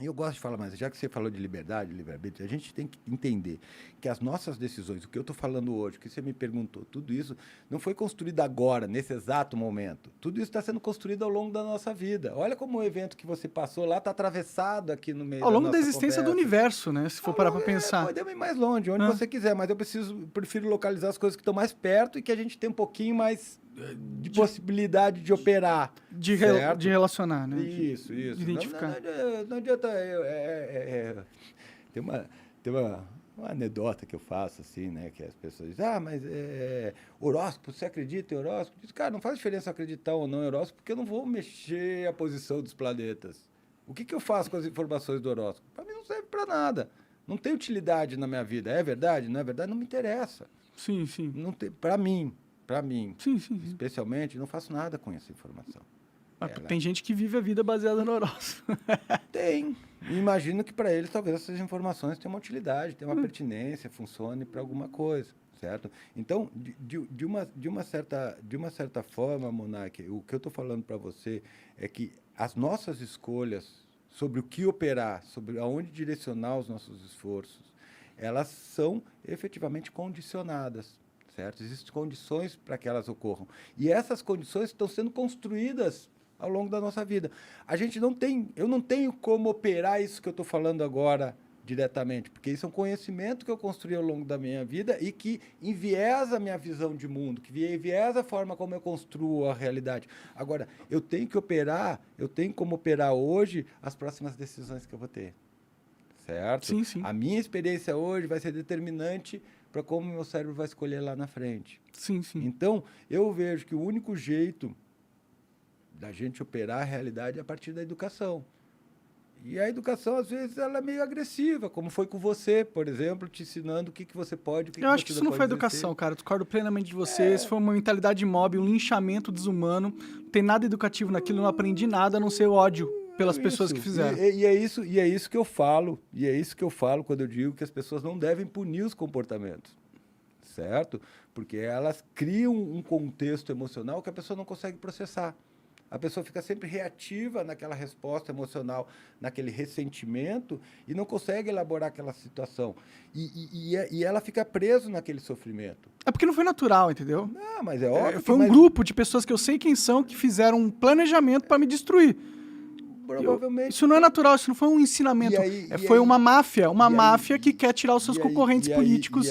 eu gosto de falar, mas já que você falou de liberdade, livre-arbítrio, a gente tem que entender que as nossas decisões, o que eu estou falando hoje, o que você me perguntou, tudo isso não foi construído agora, nesse exato momento. Tudo isso está sendo construído ao longo da nossa vida. Olha como o evento que você passou lá está atravessado aqui no meio Ao da longo da nossa existência do conversa. universo, né? Se for parar pra pensar. Podemos ir mais longe, onde Né? você quiser, mas eu prefiro localizar as coisas que estão mais perto e que a gente tem um pouquinho mais de possibilidade de operar. Certo? De relacionar, né? Isso. De identificar. Não adianta. Tem uma anedota que eu faço, assim, né? Que as pessoas dizem, mas horóscopo, você acredita em horóscopo? Eu digo, cara, não faz diferença acreditar ou não em horóscopo, porque eu não vou mexer a posição dos planetas. O que eu faço com as informações do horóscopo? Para mim não serve para nada. Não tem utilidade na minha vida. É verdade? Não é verdade? Não me interessa. Sim, sim. Não tem, para mim, sim. especialmente, não faço nada com essa informação. Tem gente que vive a vida baseada no horóscopo. Tem. Imagino que para eles talvez essas informações tenham uma utilidade, tenham uma pertinência, funcione para alguma coisa, certo? Então, de uma certa forma, Monark, o que eu estou falando para você é que as nossas escolhas sobre o que operar, sobre aonde direcionar os nossos esforços, elas são efetivamente condicionadas, certo? Existem condições para que elas ocorram. E essas condições estão sendo construídas ao longo da nossa vida. Eu não tenho como operar isso que eu estou falando agora diretamente, porque isso é um conhecimento que eu construí ao longo da minha vida e que enviesa a minha visão de mundo, que enviesa a forma como eu construo a realidade. Agora, eu tenho como operar hoje as próximas decisões que eu vou ter. Certo? Sim, sim. A minha experiência hoje vai ser determinante para como meu cérebro vai escolher lá na frente. Sim, sim. Então, eu vejo que o único jeito da gente operar a realidade é a partir da educação. E a educação, às vezes, ela é meio agressiva, como foi com você, por exemplo, te ensinando o que você pode, o que Eu acho que isso não foi educação, cara. Eu discordo plenamente de você. Isso foi uma mentalidade mob, um linchamento desumano. Não tem nada educativo naquilo, não aprendi nada, a não ser o ódio pelas pessoas que fizeram. E é isso que eu falo. E é isso que eu falo quando eu digo que as pessoas não devem punir os comportamentos. Certo? Porque elas criam um contexto emocional que a pessoa não consegue processar. A pessoa fica sempre reativa naquela resposta emocional, naquele ressentimento, e não consegue elaborar aquela situação. E ela fica presa naquele sofrimento. É porque não foi natural, entendeu? Não, mas é óbvio. Foi um grupo de pessoas que eu sei quem são que fizeram um planejamento para me destruir. Provavelmente. Isso não é natural, isso não foi um ensinamento. Foi uma máfia, máfia que quer tirar os seus concorrentes políticos.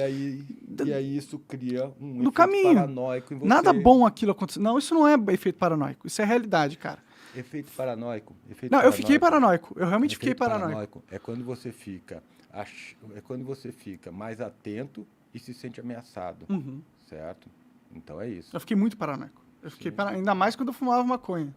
E aí isso cria um do efeito caminho. paranoico em você. Nada bom aquilo aconteceu. Não, isso não é efeito paranoico. Isso é realidade, cara. Efeito paranoico. Eu fiquei paranoico. Eu realmente fiquei paranoico. É quando você fica mais atento e se sente ameaçado. Uhum. Certo? Então é isso. Eu fiquei muito paranoico. Ainda mais quando eu fumava maconha.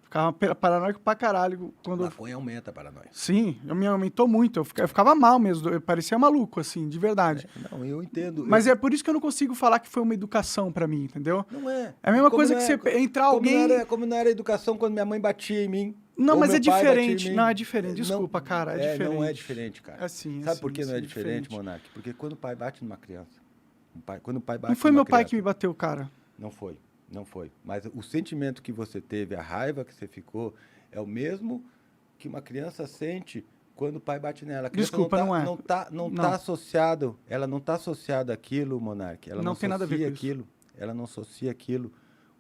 Ficava paranoico pra caralho. Quando Maconha aumenta a paranoia. Sim, me aumentou muito. Eu ficava mal mesmo. Eu parecia maluco, assim, de verdade. Não, eu entendo. Mas é por isso que eu não consigo falar que foi uma educação pra mim, entendeu? Não é. É a mesma coisa que você entrar alguém... Como não era educação quando minha mãe batia em mim. Não, mas é diferente. Não, é diferente. Desculpa, cara. É diferente. Não é diferente, cara. Sabe por que não é diferente, Monark? Porque quando o pai bate numa criança... Quando o pai bate não foi meu pai que me bateu, cara. Não foi. Mas o sentimento que você teve, a raiva que você ficou, é o mesmo que uma criança sente quando o pai bate nela. Desculpa, não é. Tá associado, ela não está associada àquilo, Monark. Ela não tem nada a ver com aquilo. Ela não associa aquilo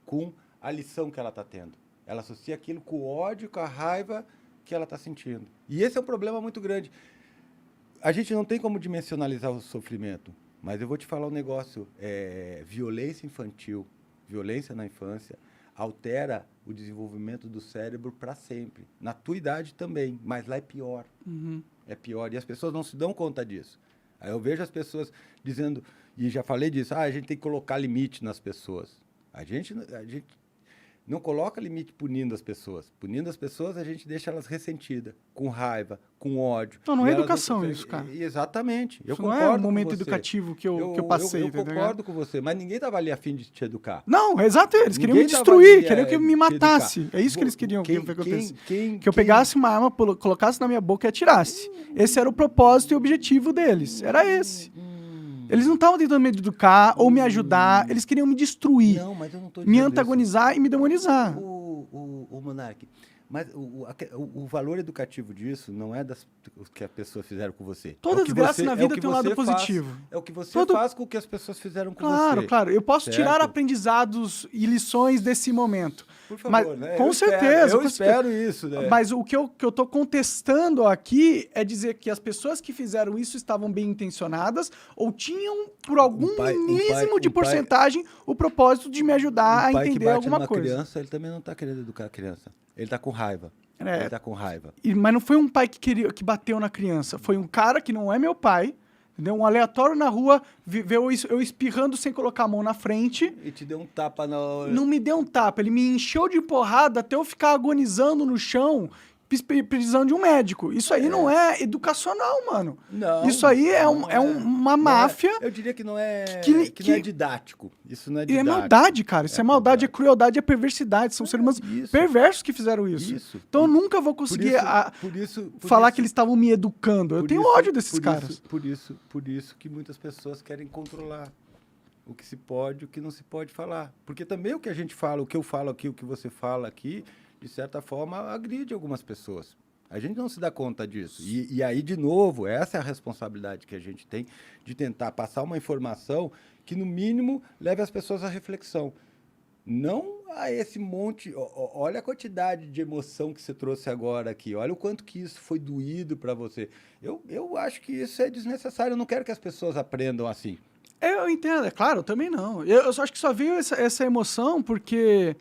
com a lição que ela está tendo. Ela associa aquilo com o ódio, com a raiva que ela está sentindo. E esse é um problema muito grande. A gente não tem como dimensionalizar o sofrimento, mas eu vou te falar um negócio. Violência infantil, violência na infância, altera o desenvolvimento do cérebro para sempre. Na tua idade também, mas lá é pior. Uhum. É pior. E as pessoas não se dão conta disso. Aí eu vejo as pessoas dizendo, e já falei disso, a gente tem que colocar limite nas pessoas. A gente não coloca limite punindo as pessoas. Punindo as pessoas, a gente deixa elas ressentidas, com raiva, com ódio. Não é educação isso, cara. Exatamente. Isso não é um momento educativo que eu passei. Eu concordo com você, mas ninguém estava ali a fim de te educar. Não, exato. Eles queriam me destruir, queriam que eu me matasse. É isso que eles queriam que acontecesse. Que eu pegasse uma arma, colocasse na minha boca e atirasse. Esse era o propósito e objetivo deles. Era esse. Eles não estavam tentando me educar ou me ajudar, eles queriam me destruir. Não, mas eu não tô me antagonizar e me demonizar. O Monark, Mas o valor educativo disso não é o que as pessoas fizeram com você. Toda desgraça na vida tem um lado positivo. É o que você faz com o que as pessoas fizeram com você. Claro. Eu posso tirar aprendizados e lições desse momento. Por favor, mas, né? Com certeza. Eu espero isso, né? Mas o que eu tô contestando aqui é dizer que as pessoas que fizeram isso estavam bem intencionadas ou tinham, por algum milésimo de porcentagem, o propósito de me ajudar a entender alguma coisa. Criança, ele também não está querendo educar a criança. Ele está com raiva. Ele tá com raiva. Mas não foi um pai que bateu na criança. Foi um cara que não é meu pai, entendeu? Um aleatório na rua, viu eu espirrando sem colocar a mão na frente. E te deu um tapa na hora. Não me deu um tapa. Ele me encheu de porrada até eu ficar agonizando no chão, precisando de um médico. Isso aí não é educacional, mano. Não. Isso aí é uma máfia. Eu diria que não é, que não é didático. Isso não é didático. E é maldade, cara. Isso é maldade, é crueldade, é perversidade. São seres humanos perversos que fizeram isso. Então eu nunca vou conseguir falar que eles estavam me educando. Eu tenho ódio desses caras. Por isso que muitas pessoas querem controlar o que se pode e o que não se pode falar. Porque também o que a gente fala, o que eu falo aqui, o que você fala aqui, de certa forma, agride algumas pessoas. A gente não se dá conta disso. E aí, de novo, essa é a responsabilidade que a gente tem de tentar passar uma informação que, no mínimo, leve as pessoas à reflexão. Não a esse monte... Olha a quantidade de emoção que você trouxe agora aqui. Olha o quanto que isso foi doído para você. Eu acho que isso é desnecessário. Eu não quero que as pessoas aprendam assim. Eu entendo. É claro, eu também não. Eu só acho que só veio essa emoção porque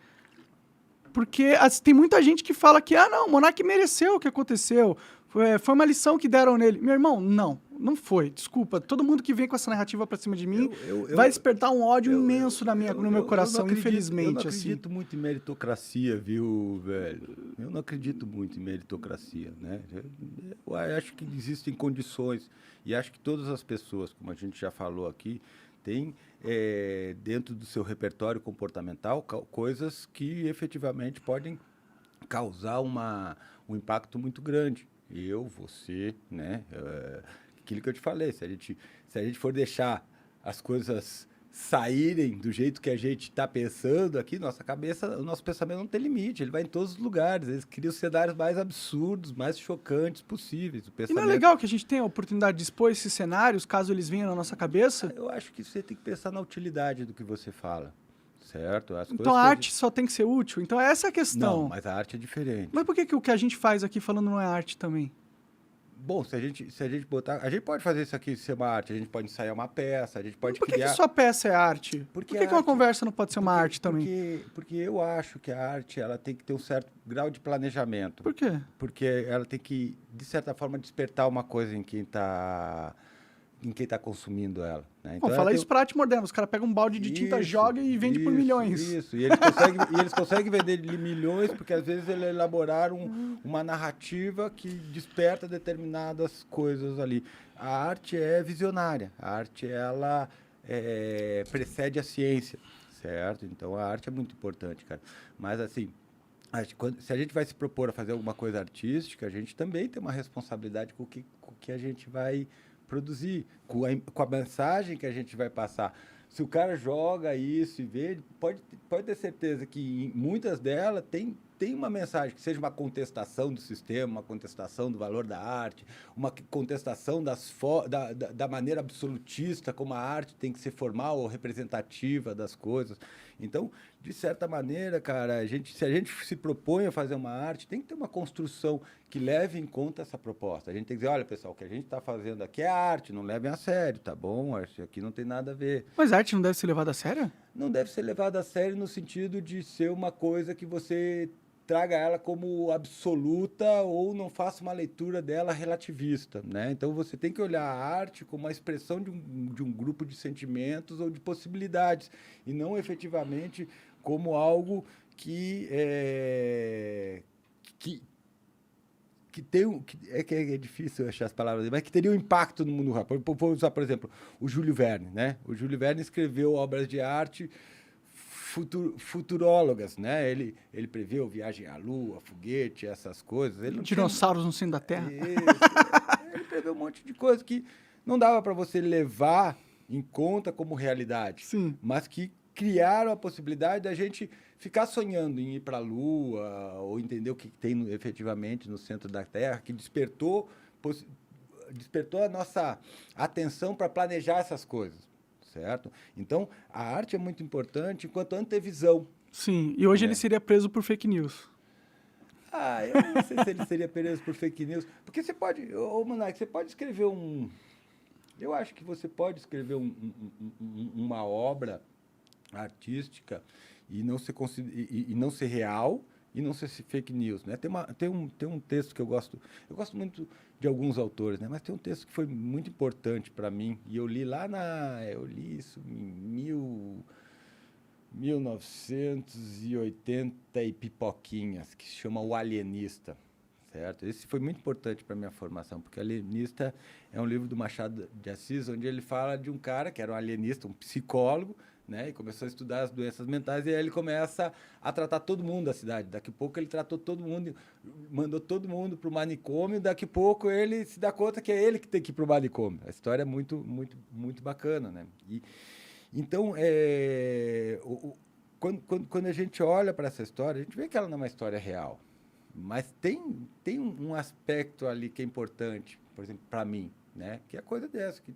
tem muita gente que fala que, não, o Monark mereceu o que aconteceu, foi uma lição que deram nele. Meu irmão, não foi, desculpa. Todo mundo que vem com essa narrativa pra cima de mim vai despertar um ódio imenso no meu coração, infelizmente. Eu não acredito muito em meritocracia, viu, velho? Eu não acredito muito em meritocracia, né? Eu acho que existem condições, e acho que todas as pessoas, como a gente já falou aqui, têm dentro do seu repertório comportamental coisas que efetivamente podem causar um impacto muito grande. Você, né? Aquilo que eu te falei, se a gente for deixar as coisas saírem do jeito que a gente está pensando aqui, o nosso pensamento não tem limite, ele vai em todos os lugares, ele cria os cenários mais absurdos, mais chocantes possíveis. E não é legal que a gente tenha a oportunidade de expor esses cenários, caso eles venham na nossa cabeça? Eu acho que você tem que pensar na utilidade do que você fala, certo? Então a arte só tem que ser útil? Então essa é a questão. Não, mas a arte é diferente. Mas por que o que a gente faz aqui falando não é arte também? Bom, se a gente botar... A gente pode fazer isso aqui ser uma arte, a gente pode ensaiar uma peça, a gente pode criar... Por que só peça é arte? Por que uma conversa não pode ser uma arte também? Porque eu acho que a arte ela tem que ter um certo grau de planejamento. Por quê? Porque ela tem que, de certa forma, despertar uma coisa em quem está consumindo ela. Né? Então, fala isso para arte moderna. Os caras pegam um balde de tinta, joga e vende por milhões. Isso, e eles conseguem vender milhões porque, às vezes, eles elaboraram uma narrativa que desperta determinadas coisas ali. A arte é visionária. A arte, ela precede a ciência, certo? Então, a arte é muito importante, cara. Mas, assim, se a gente vai se propor a fazer alguma coisa artística, a gente também tem uma responsabilidade com o que a gente vai produzir, com a mensagem que a gente vai passar. Se o cara joga isso e vê, pode ter certeza que em muitas delas tem uma mensagem, que seja uma contestação do sistema, uma contestação do valor da arte, uma contestação da maneira absolutista como a arte tem que ser formal ou representativa das coisas. Então, de certa maneira, cara, se a gente se propõe a fazer uma arte, tem que ter uma construção que leve em conta essa proposta. A gente tem que dizer, olha, pessoal, o que a gente está fazendo aqui é arte, não levem a sério, tá bom? Arte aqui não tem nada a ver. Mas a arte não deve ser levada a sério? Não deve ser levada a sério no sentido de ser uma coisa que você traga ela como absoluta ou não faça uma leitura dela relativista, né? Então, você tem que olhar a arte como uma expressão de um grupo de sentimentos ou de possibilidades, e não efetivamente como algo que tem é difícil achar as palavras, mas que teria um impacto no mundo real. Vou usar, por exemplo, o Júlio Verne, né? O Júlio Verne escreveu obras de arte futurólogas, né? Ele preveu viagem à Lua, foguete, essas coisas. Dinossauros no centro da Terra. Ele preveu um monte de coisa que não dava para você levar em conta como realidade. Sim. Mas que criaram a possibilidade da gente ficar sonhando em ir para a Lua ou entender o que tem efetivamente no centro da Terra, que despertou a nossa atenção para planejar essas coisas, certo? Então, a arte é muito importante enquanto antevisão. Sim, e hoje ele seria preso por fake news. Eu não sei se ele seria preso por fake news, porque você pode, Monark, você pode escrever eu acho que você pode escrever uma obra artística e não ser real e não ser fake news, né? Tem um texto que eu gosto muito de alguns autores, né? Mas tem um texto que foi muito importante para mim e eu li isso em 1980 e pipoquinhas, que se chama O Alienista, certo? Esse foi muito importante para a minha formação, porque Alienista é um livro do Machado de Assis, onde ele fala de um cara que era um alienista, um psicólogo, né? E começou a estudar as doenças mentais, e aí ele começa a tratar todo mundo da cidade. Daqui a pouco ele tratou todo mundo, mandou todo mundo para o manicômio, daqui a pouco ele se dá conta que é ele que tem que ir para o manicômio. A história é muito, muito, muito bacana, né? Então, quando a gente olha para essa história, a gente vê que ela não é uma história real. Mas tem um aspecto ali que é importante, por exemplo, para mim, né? Que é a coisa dessa, que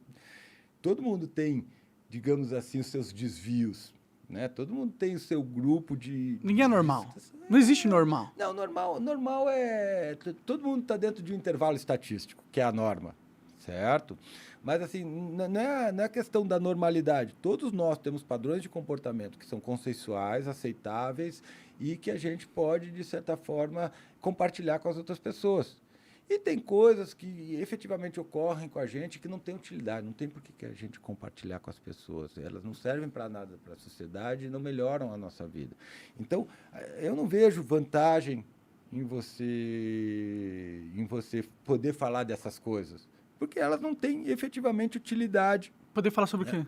todo mundo tem, digamos assim, os seus desvios, né? Todo mundo tem o seu grupo de... Ninguém é normal. Não existe normal. Não, normal é... Todo mundo está dentro de um intervalo estatístico, que é a norma, certo? Mas, assim, não é a questão da normalidade. Todos nós temos padrões de comportamento que são consensuais, aceitáveis e que a gente pode, de certa forma, compartilhar com as outras pessoas. E tem coisas que efetivamente ocorrem com a gente que não tem utilidade, não tem por que a gente compartilhar com as pessoas. Elas não servem para nada para a sociedade e não melhoram a nossa vida. Então, eu não vejo vantagem em você poder falar dessas coisas, porque elas não têm efetivamente utilidade. Poder falar sobre o quê?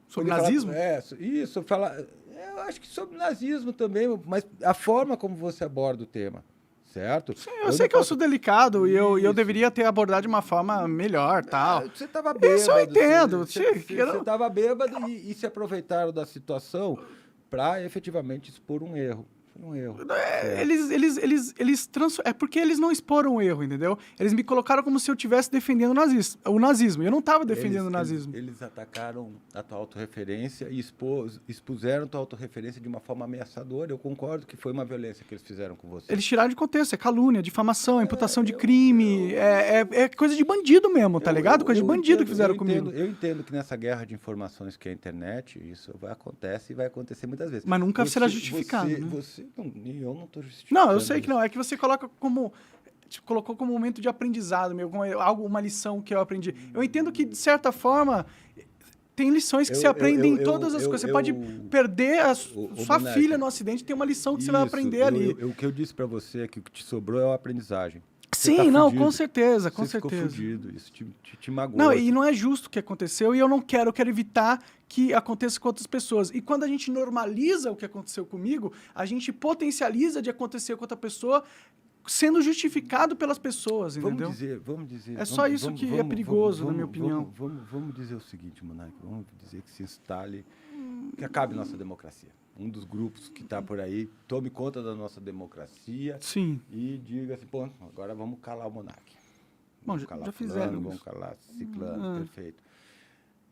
Sobre nazismo? Eu acho que sobre nazismo também, mas a forma como você aborda o tema, certo? Sim, eu sei que eu sou delicado e eu deveria ter abordado de uma forma melhor, tal. Você estava bêbado. Isso eu entendo. Você estava bêbado e se aproveitaram da situação para efetivamente expor um erro. Um erro. É porque eles não exporam o erro, entendeu? Eles me colocaram como se eu estivesse defendendo o nazismo. Eu não estava defendendo o nazismo. Eles atacaram a tua autorreferência e expuseram a tua autorreferência de uma forma ameaçadora. Eu concordo que foi uma violência que eles fizeram com você. Eles tiraram de contexto. É calúnia, difamação, imputação de crime. É coisa de bandido mesmo, tá ligado? Coisa de bandido que fizeram comigo. Eu entendo que nessa guerra de informações que é a internet, isso acontece e vai acontecer muitas vezes. Mas nunca será justificado, né? Eu não estou justificando. Não, eu sei que não. É que você colocou como um momento de aprendizado, uma lição que eu aprendi. Eu entendo que, de certa forma, tem lições que se aprendem em todas as coisas. Você pode perder sua filha no acidente, tem uma lição que você vai aprender ali. O que eu disse para você é que o que te sobrou é a aprendizagem. Sim, não, com certeza, com certeza. Ficou fudido, isso te magoou. Não, e não é justo o que aconteceu, e eu quero evitar que aconteça com outras pessoas. E quando a gente normaliza o que aconteceu comigo, a gente potencializa de acontecer com outra pessoa, sendo justificado pelas pessoas, entendeu? Vamos dizer... É só isso que é perigoso, na minha opinião. Vamos dizer o seguinte, Monark, vamos dizer que se instale, que acabe nossa democracia. Um dos grupos que está por aí tome conta da nossa democracia. Sim. E diga assim, pô, agora vamos calar o Monark. Bom, já fizeram. Vamos calar Ciclano, perfeito.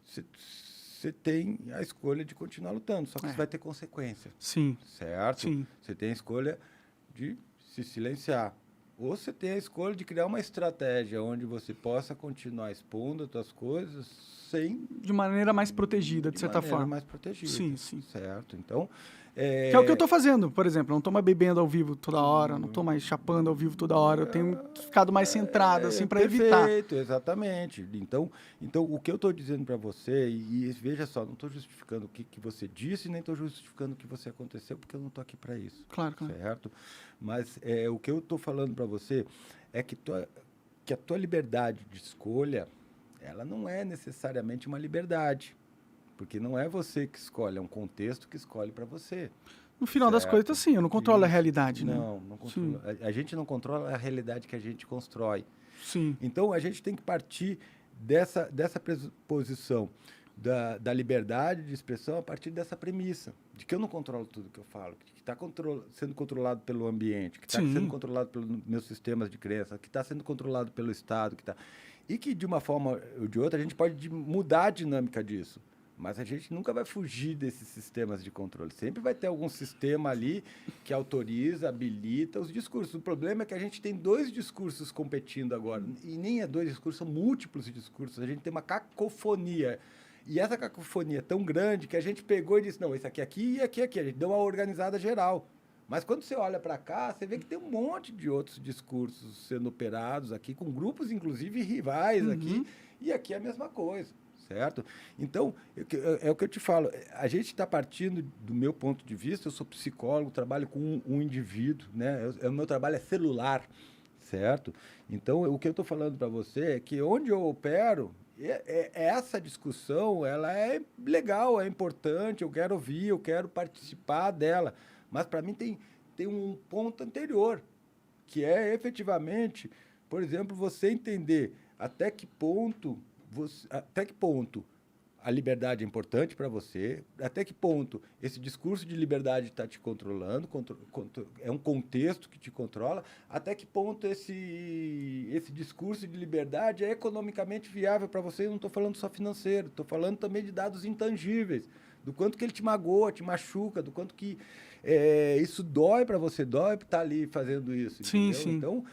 Você tem a escolha de continuar lutando, só que você vai ter consequência. Sim. Certo? Sim. Você tem a escolha de se silenciar. Ou você tem a escolha de criar uma estratégia onde você possa continuar expondo as suas coisas de maneira mais protegida, de certa forma. Mais protegida. Sim, sim. Certo? Então... Que é o que eu estou fazendo, por exemplo. Eu não estou mais bebendo ao vivo toda hora, não estou mais chapando ao vivo toda hora. Eu tenho ficado mais centrado, assim, para evitar. Perfeito, exatamente. Então o que eu estou dizendo para você, e veja só, não estou justificando o que você disse, nem estou justificando o que você aconteceu, porque eu não estou aqui para isso. Claro. Certo? Mas o que eu estou falando para você é que a tua liberdade de escolha, ela não é necessariamente uma liberdade. Porque não é você que escolhe, é um contexto que escolhe para você. No final das coisas, sim, eu não controlo a realidade, né? Não controla. A gente não controla a realidade que a gente constrói. Sim. Então, a gente tem que partir dessa pressuposição. da liberdade de expressão a partir dessa premissa, de que eu não controlo tudo que eu falo, que está sendo controlado pelo ambiente, que está sendo controlado pelos meus sistemas de crença, que está sendo controlado pelo Estado, e que, de uma forma ou de outra, a gente pode mudar a dinâmica disso. Mas a gente nunca vai fugir desses sistemas de controle. Sempre vai ter algum sistema ali que autoriza, habilita os discursos. O problema é que a gente tem 2 discursos competindo agora. E nem é 2 discursos, são múltiplos discursos. A gente tem uma cacofonia. E essa cacofonia é tão grande que a gente pegou e disse, não, esse aqui e aqui. A gente deu uma organizada geral. Mas quando você olha para cá, você vê que tem um monte de outros discursos sendo operados aqui, com grupos, inclusive, rivais aqui. E aqui é a mesma coisa. Certo? Então, é o que eu te falo, a gente está partindo, do meu ponto de vista, eu sou psicólogo, trabalho com um indivíduo, né? O meu trabalho é celular, certo? Então, o que eu estou falando para você é que onde eu opero, essa discussão, ela é legal, é importante, eu quero ouvir, eu quero participar dela, mas para mim tem um ponto anterior, que é efetivamente, por exemplo, você entender até que ponto a liberdade é importante para você, até que ponto esse discurso de liberdade está te controlando, é um contexto que te controla, até que ponto esse discurso de liberdade é economicamente viável para você. Eu não estou falando só financeiro, estou falando também de dados intangíveis, do quanto que ele te magoa, te machuca, do quanto que isso dói para você, dói para estar ali fazendo isso. Sim, sim. Então,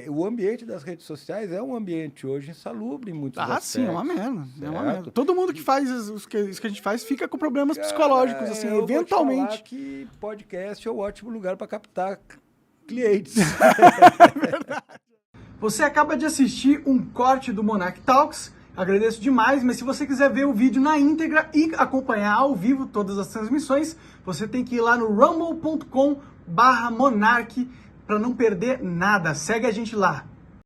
o ambiente das redes sociais é um ambiente hoje insalubre em muitos aspectos. Sim, é uma merda. É uma merda. Todo mundo que faz isso que a gente faz fica com problemas psicológicos, assim, eu eventualmente. Vou te falar que podcast é um ótimo lugar para captar clientes. É verdade. Você acaba de assistir um corte do Monarch Talks. Agradeço demais, mas se você quiser ver o vídeo na íntegra e acompanhar ao vivo todas as transmissões, você tem que ir lá no rumble.com/monarch para não perder nada. Segue a gente lá.